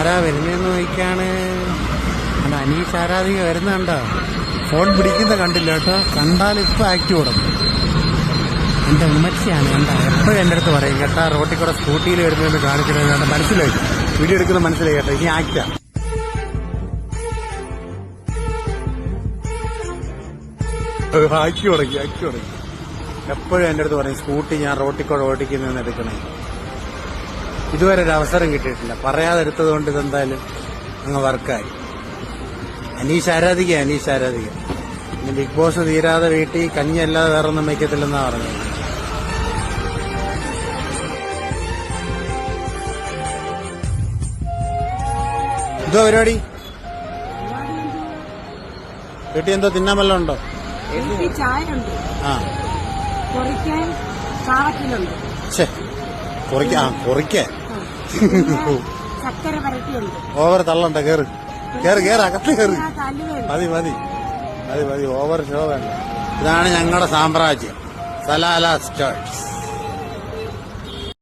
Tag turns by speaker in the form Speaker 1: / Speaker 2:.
Speaker 1: ആരാ വരുന്നതെന്ന് ചോദിക്കാണ്. അനീഷ് ആരാധിക വരുന്നുണ്ടോ? ഫോൺ പിടിക്കുന്ന കണ്ടില്ല കേട്ടോ. കണ്ടാൽ ഇപ്പൊ ആക്റ്റീവ് കൊടുക്കും. എന്റെ ഉമ്മച്ചിയാണ് കണ്ട. എപ്പോഴും എന്റെ അടുത്ത് പറയും കേട്ടാ, റോട്ടിൽ കൂടെ സ്കൂട്ടിയിൽ വരുന്നതെന്ന് കാണിക്കുന്നത് കണ്ട. മനസ്സിലായി, വീഡിയോ എടുക്കുന്ന മനസ്സിലായി കേട്ടോ. ഇനി ആക്റ്റാ. ആക്കി തുടങ്ങി. എപ്പോഴും എന്റെ അടുത്ത് പറയും സ്കൂട്ടി ഞാൻ റോട്ടിൽ കൂടെ ഓടിക്കുന്നതെന്ന് എടുക്കണേ. ഇതുവരെ ഒരു അവസരം കിട്ടിയിട്ടില്ല. പറയാതെ എടുത്തത് കൊണ്ട് ഇതെന്തായാലും അങ്ങ് വർക്കായി. അനീഷ് ആരാധിക. ഇനി ബിഗ് ബോസ് തീരാതെ വീട്ടിൽ കഞ്ഞിയല്ലാതെ വേറെ ഒന്നും വയ്ക്കത്തില്ലെന്നാ പറഞ്ഞത്. എന്തോ പരിപാടി? വീട്ടിൽ എന്തോ തിന്നാൻ വല്ലതും ഉണ്ടോ?
Speaker 2: ചായയുണ്ട്,
Speaker 1: ആ
Speaker 2: കുറിക്കാൻ ചാവക്കിലുണ്ട്,
Speaker 1: കുറിക്കാൻ
Speaker 2: ചക്കര പരട്ടിയുണ്ട്.
Speaker 1: ഓവർ തള്ളണ്ട. കേറ് അകത്ത് കേറ്. മതി. ഓവർ ഷോ വേണ്ട. ഇതാണ് ഞങ്ങളുടെ സാമ്രാജ്യം, സലാല സ്റ്റേഴ്സ്.